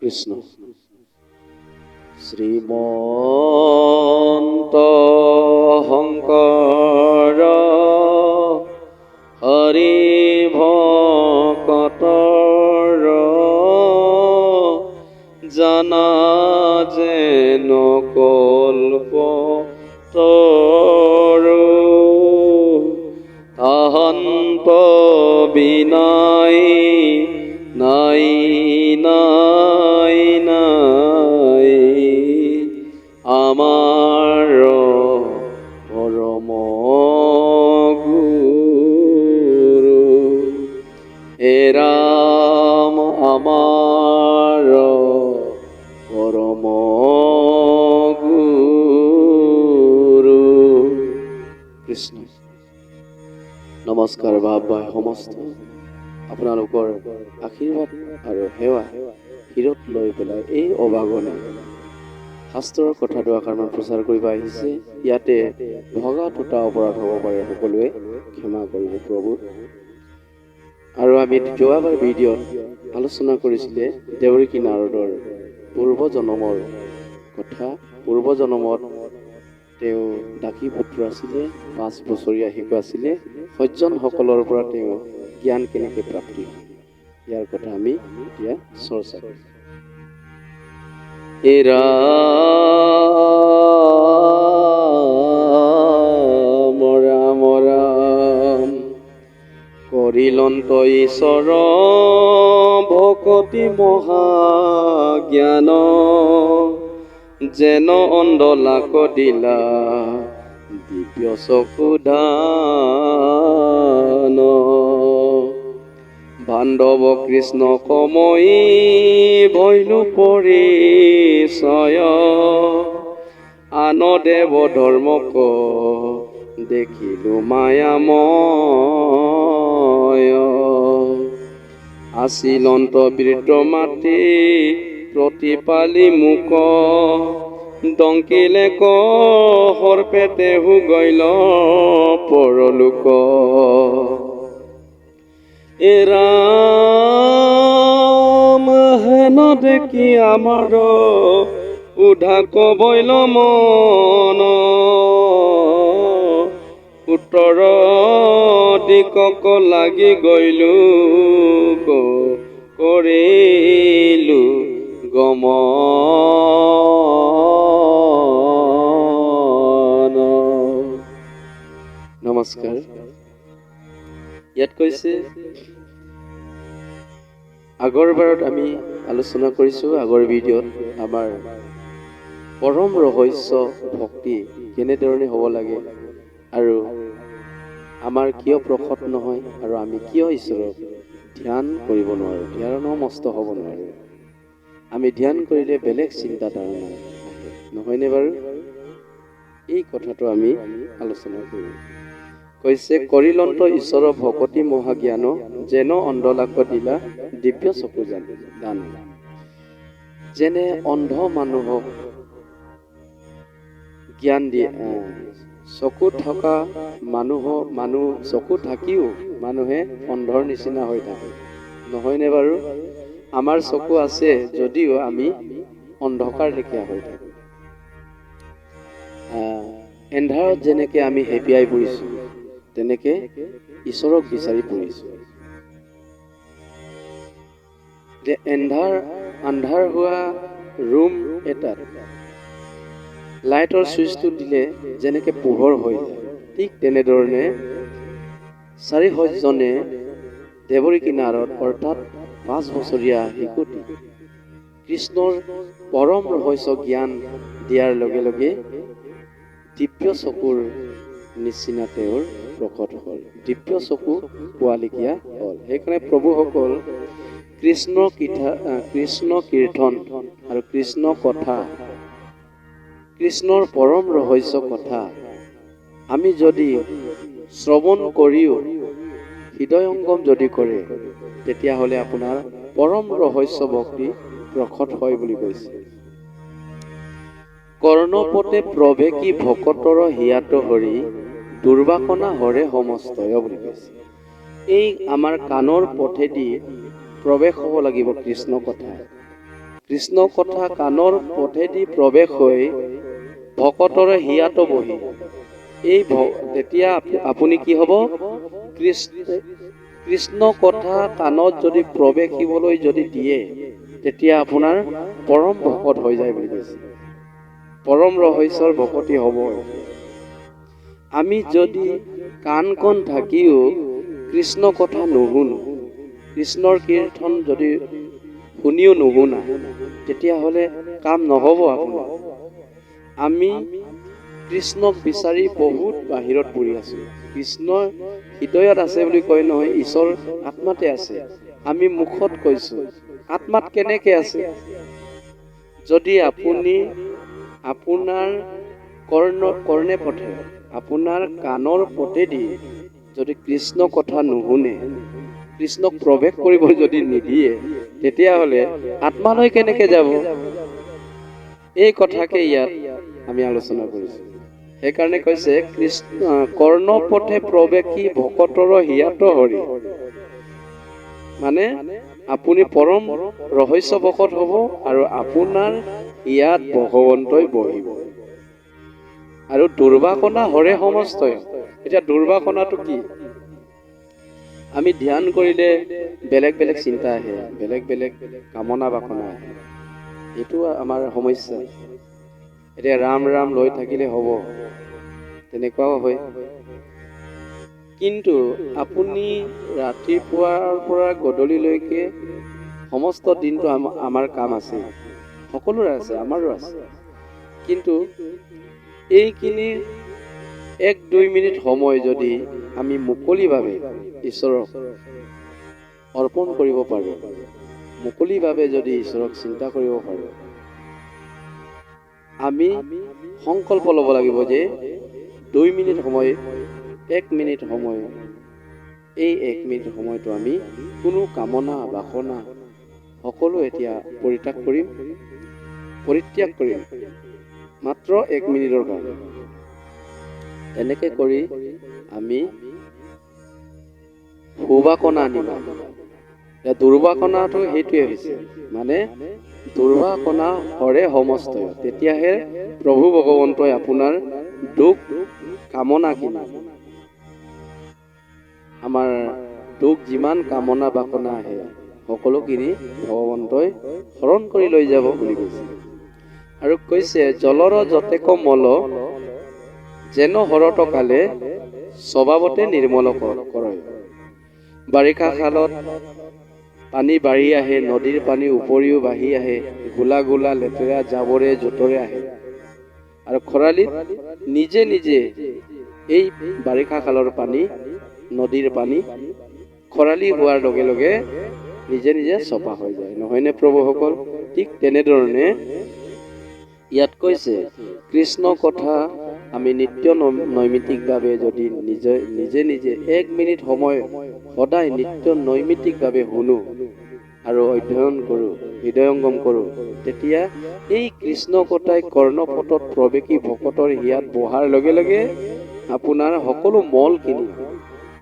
কৃষ্ণ শ্ৰীমন্ত শংকৰ হৰি ভকতৰ জানা যেন কল্পতৰু তাহান্ত বিনাই নাই নাই নাই আমাৰ পৰম গুৰু হে ৰাম আমাৰ পৰম গুৰু কৃষ্ণ। নমস্কাৰ ভাই সমস্ত আপোনালোকৰ আশীৰ্বাদ আৰু সেৱা শিৰত লৈ পেলাই এই অবাগনে শাস্ত্ৰৰ কথাটো আকাৰমান প্ৰচাৰ কৰিব আহিছে। ইয়াতে ভগা টুটা অপৰাধ হ'ব পাৰে, সকলোৱে ক্ষমা কৰিব প্ৰভু। আৰু আমি যোৱাবাৰ ভিডিঅ'ত আলোচনা কৰিছিলে দেৱকী নাৰদৰ পূৰ্বজন্মৰ কথা। পূৰ্বজন্মত তেওঁ ডাকি পুত্ৰ আছিলে, 5 বছৰীয়া শিশু আছিলে। সজ্জনসকলৰ পৰা তেওঁ জ্ঞান কেনেকৈ প্ৰাপ্তি হয় ইয়াৰ কথা আমি এতিয়া চৰ্চা কৰিম। ৰাম ৰাম ৰাম কৰিলন্ত ঈশ্বৰ ভকতি মহাজ্ঞান যেন অন্ধ লাক দিলা দিব্য চকুদান বান্ধৱ কৃষ্ণ কময়ী ভৈলু পৰিচয় আন দেৱ ধৰ্মক দেখিলো মায়াময় আছিলন্ত বৃত্ত মাতি প্ৰতিপালি মুক ডংকিলে সৰ্পেতে হুগৈল পৰলোক ৰাম হেন দেখি আমাৰ উধা কবৈল মন উত্তৰ দিকক লাগি গৈলো কৰিলো গমন। নমস্কাৰ। ইয়াত কৈছে, আগৰ বাৰত আমি আলোচনা কৰিছোঁ, আগৰ ভিডিঅ'ত আমাৰ পৰম ৰহস্য ভক্তি কেনেধৰণে হ'ব লাগে আৰু আমাৰ কিয় প্ৰসত নহয় আৰু আমি কিয় ঈশ্বৰক ধ্যান কৰিব নোৱাৰোঁ, ধ্যানৰ মস্ত হ'ব নোৱাৰোঁ। আমি ধ্যান কৰিলে বেলেগ চিন্তা ধাৰণা আহে, নহয়নে বাৰু? এই কথাটো আমি আলোচনা কৰোঁ। কৈছে, কৰিলন্ত ঈশ্বৰ ভকতি মহাজ্ঞান যেন অন্ধলাক দিলা দিব্য চকু দান। যেনে অন্ধ মানুহক জ্ঞান দিয়ে, চকু থকা মানুহ চকু থাকিও মানুহে অন্ধৰ নিচিনা হৈ থাকে, নহয়নে বাৰু? আমাৰ চকু আছে যদিও আমি অন্ধকাৰ লেখীয়া হৈ থাকোঁ। এন্ধাৰত যেনেকে আমি হেপিয়াই পৰিছোঁ, তেনেকে ঈশ্বৰক বিচাৰি পৰিছোঁ। যে আন্ধাৰ হোৱা ৰুম এটাত লাইটৰ চুইচটো দিলে যেনেকে পোহৰ হৈ যায়, ঠিক তেনেধৰণে 400জনে দেৱকী নাৰদ অৰ্থাৎ 5 বছৰীয়া শিশুটি কৃষ্ণৰ পৰম ৰহস্য জ্ঞান দিয়াৰ লগে লগে দিব্য চকুৰ নিচিনা তেওঁৰ প্ৰকট হ'ল, দিব্য চকু পোৱালিকীয়া হ'ল। সেইকাৰণে প্ৰভুসকল কৃষ্ণ কীৰ্তন আৰু কৃষ্ণ কথা, কৃষ্ণৰ পৰম ৰহস্য কথা আমি যদি শ্ৰৱণ কৰিও হৃদয়ংগম যদি কৰে, তেতিয়াহ'লে আপোনাৰ পৰম ৰহস্য ভক্তি প্ৰকট হয় বুলি কৈছে। কৰ্ণপতে প্ৰৱেশী ভকতৰ হিয়াত হৰি দুৰ্বাসনা হৰে সমস্তয় বুলি কৈছে। এই আমাৰ কাণৰ পথেদি প্ৰৱেশ হ'ব লাগিব কৃষ্ণ কথা। কৃষ্ণ কথা কাণৰ পথেদি প্ৰৱেশ হৈ ভকতৰে হিয়াত বহি এই তেতিয়া আপুনি কি হ'ব? কৃষ্ণ কথা কাণত যদি প্ৰৱেশিবলৈ যদি দিয়ে তেতিয়া আপোনাৰ পৰম ভকত হৈ যায় বুলি কৈছে। পৰম ৰহস্যৰ ভকতি হ'ব। আমি যদি কাণখন থাকিও কৃষ্ণ কথা নুশুনো, কৃষ্ণৰ কীৰ্তন যদি শুনিও নুশুনা, তেতিয়াহ'লে কাম নহ'ব আপোনাৰ। আমি কৃষ্ণক বিচাৰি বহুত বাহিৰত পৰি আছো। কৃষ্ণ হৃদয়ত আছে বুলি কয় নহয়, ঈশ্বৰ আত্মাতে আছে। আমি মুখত কৈছো, আত্মাত কেনেকে আছে? যদি আপুনি আপোনাৰ কৰ্ণে পথে, আপোনাৰ কাণৰ পথেদি যদি কৃষ্ণ কথা নুশুনে, কৃষ্ণক প্ৰৱেশ কৰিব যদি নিদিয়ে, তেতিয়াহ'লে আত্মালৈ কেনেকে যাব? এই কথাকে ইয়াত আমি আলোচনা কৰিছো। সেইকাৰণে কৈছে কৰ্ণ পথে প্ৰৱেশী ভকতৰ হিয়াত হৰি। মানে আপুনি পৰম ৰহস্য ভকত হ'ব আৰু আপোনাৰ ইয়াত ভগৱন্তই বহিব। আৰু দুৰ্বাসনা হৰে সমস্তয়। এতিয়া দুৰ্বাসনাটো কি? আমি ধ্যান কৰিলে বেলেগ বেলেগ চিন্তা আহে, বেলেগ বেলেগ কামনা বাসনা আহে। এইটো আমাৰ সমস্যা। এতিয়া ৰাম ৰাম লৈ থাকিলে হ'ব, তেনেকুৱাও হয়। কিন্তু আপুনি ৰাতিপুৱাৰ পৰা গধূলিলৈকে সমস্ত দিনটো আমাৰ কাম আছে, সকলোৰে আছে, আমাৰো আছে। কিন্তু এইখিনি 1-2 মিনিট সময় যদি আমি মুকলিভাৱে ঈশ্বৰক অৰ্পণ কৰিব পাৰোঁ, মুকলিভাৱে যদি ঈশ্বৰক চিন্তা কৰিব পাৰোঁ, আমি সংকল্প ল'ব লাগিব যে 2 মিনিট সময়, 1 মিনিট সময়, এই 1 মিনিট সময়টো আমি কোনো কামনা বাসনা সকলো এতিয়া পৰিত্যাগ কৰিম, মাত্ৰ 1 মিনিটৰ কাৰণে। এনেকে কৰি আমি সুবাসনা আনিব। দুৰ্বাসনাটো সেইটোৱে হৈছে, মানে দুৰ্বাসনা হৰে সমস্তয়। তেতিয়াহে প্ৰভু ভগৱন্তই আপোনাৰ দুখ কামনাখিনি, আমাৰ দুখ যিমান কামনা বাসনা আহে সকলোখিনি ভগৱন্তই হৰণ কৰি লৈ যাব বুলি কৈছে। আৰু কৈছে জলৰ যতেক মল যেন হৰত কালে স্বভাৱতে নিৰ্মল কৰে। বাৰিষা কালত পানী বাঢ়ি আহে, নদীৰ পানী উপৰিও বাঢ়ি আহে, গোলা গোলা লেতেৰা জাবৰে জোঁথৰে আহে। আৰু খৰালিত নিজে নিজে এই বাৰিষা কালৰ পানী, নদীৰ পানী খৰালি হোৱাৰ লগে লগে নিজে নিজে চফা হৈ যায়, নহয়নে প্ৰভুসকল? ঠিক তেনেধৰণে ইয়াত কৈছে কৃষ্ণ কথা আমি নিত্য নৈমিত্তিকভাৱে যদি নিজে নিজে 1 মিনিট সময় সদায় নিত্য নৈমিত্তিকভাৱে শুনো আৰু অধ্যয়ন কৰোঁ, হৃদয়ংগম কৰোঁ, তেতিয়া এই কৃষ্ণ কথাই কৰ্ণপটত প্ৰৱেশী ভকতৰ হিয়াত বহাৰ লগে লগে আপোনাৰ সকলো মলখিনি,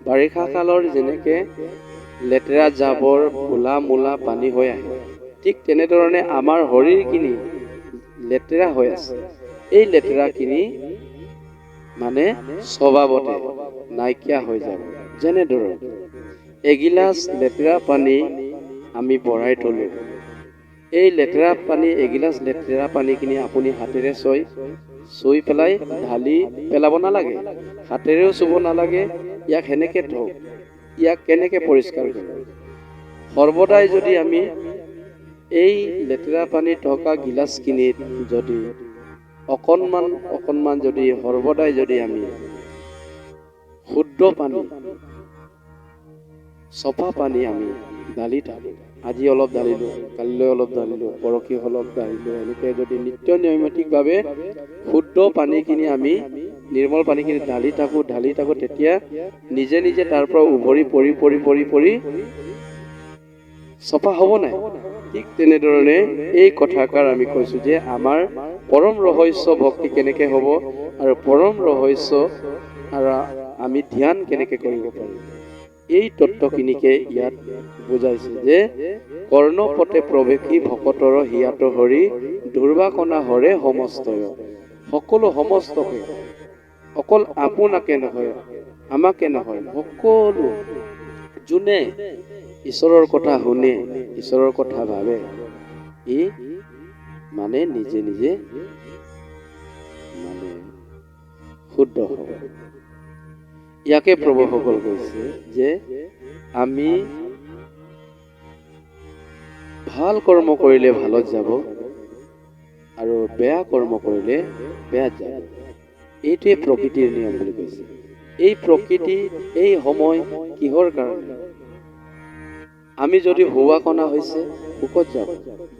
বাৰিষা কালৰ যেনেকে লেতেৰা জাবৰ ভোলা মোলা পানী হৈ আহে, ঠিক তেনেধৰণে আমাৰ শৰীৰখিনি লেতেৰা হৈ আছে। এই লেতেৰাখিনি মানে স্বভাৱতে নাইকিয়া হৈ যাব। যেনেদৰে এগিলাচ লেতেৰা পানী আমি বঢ়াই থলোঁ, এই লেতেৰা পানী, এগিলাচ লেতেৰা পানীখিনি আপুনি হাতেৰে চুই পেলাই ঢালি পেলাব নালাগে, হাতেৰেও চুব নালাগে। ইয়াক সেনেকে থওক, ইয়াক কেনেকে পৰিষ্কাৰ কৰিব? সৰ্বদাই যদি আমি এই লেতেৰা পানী থকা গিলাচখিনিত যদি অকণমান যদি সৰ্বদাই যদি আমি শুদ্ধ পানী, চফা পানী আমি ঢালি থাকোঁ, আজি অলপ ঢালিলোঁ, কালিলৈ অলপ ঢালিলোঁ, পৰহি অলপ ঢালিলোঁ, এনেকৈ যদি নিত্য নৈমিত্তিকভাৱে শুদ্ধ পানীখিনি আমি, নিৰ্মল পানীখিনি ঢালি থাকোঁ, তেতিয়া নিজে নিজে তাৰ পৰা উভৰি পৰি চফা হ'ব নাই? ঠিক তেনেধৰণে এই কথাষাৰ আমি কৈছোঁ যে আমাৰ পৰম ৰহস্য ভক্তি কেনেকৈ হ'ব আৰু পৰম ৰহস্য আৰু আমি ধ্যান কেনেকৈ কৰিব পাৰিম, এই তত্ত্বখিনিকে ইয়াত বুজাইছে যে কৰ্ণপটে প্ৰৱেশী ভকতৰ হিয়াত হৰি দুৰ্বাকনা হৰে সমস্তয়। সকলো সমস্তকে, অকল আপোনাকে নহয়, আমাকে নহয়, সকলো যোনে ঈশ্বৰৰ কথা শুনে, ঈশ্বৰৰ কথা ভাবে, ই মানে নিজে নিজে মানে শুদ্ধ হ'ব। ইয়াকে প্ৰভুসকল কৈছে যে আমি ভাল কৰ্ম কৰিলে ভালত যাব আৰু বেয়া কৰ্ম কৰিলে বেয়াত যাব। এইটোৱে প্ৰকৃতিৰ নিয়ম বুলি কৈছে। এই প্ৰকৃতি, এই সময় কিহৰ কাৰণে? আমি যদি হোৱাকণা হৈছে সুখত যাব,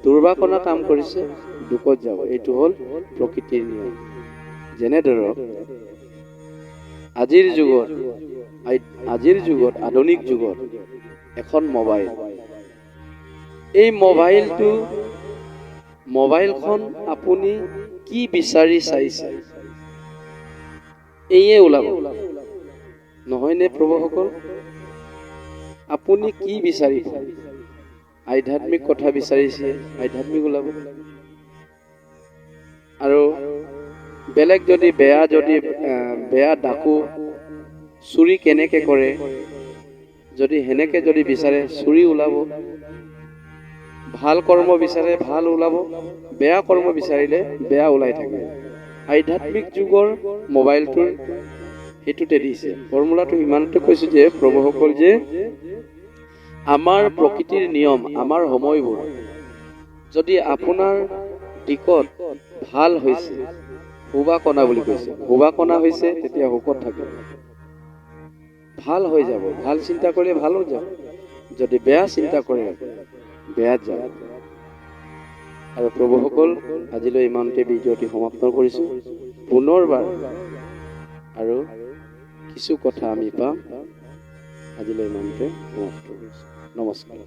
দুৰ্বাকণা কাম কৰিছে দুখত যাব। এইটো হ'ল প্ৰকৃতিৰ নিয়ম। যেনে ধৰক আজিৰ যুগত আধুনিক যুগত এখন মোবাইল, এই মোবাইলখন আপুনি কি বিচাৰি চাইছে এইয়ে ওলাব, নহয়নে প্ৰভুসকল? আপুনি কি বিচাৰিব? আধ্যাত্মিক কথা বিচাৰিছে, আধ্যাত্মিক ওলাব। আৰু বেলেগ যদি বেয়া ডাকু চুৰি কেনেকে কৰে, যদি সেনেকে যদি বিচাৰে চুৰি ওলাব। ভাল কৰ্ম বিচাৰে ভাল ওলাব, বেয়া কৰ্ম বিচাৰিলে বেয়া ওলাই থাকে। আধ্যাত্মিক যুগৰ মোবাইলটোৰ সেইটোতে দিছে। ফৰ্মুলাটো ইমানতে কৈছো যে প্ৰভুসকল, যে আমাৰ প্ৰকৃতিৰ নিয়ম, আমাৰ সময়বোৰ যদি আপোনাৰ দিশত ভাল হৈছে, শুভাকণা বুলি কৈছে, শুভাকণা হৈছে, তেতিয়া সুখত থাকে, ভাল হৈ যাব। ভাল চিন্তা কৰিলে ভাল হৈ যাব, যদি বেয়া চিন্তা কৰে বেয়াত যাব। আৰু প্ৰভুসকল, আজিলৈ ইমানতে ভিডিঅ'টি সমাপ্ত কৰিছো। পুনৰবাৰ আৰু কিছু কথা আমি পাম। আজিলৈ ইমানতে সমাপ্ত কৰিছো। নমস্কাৰ।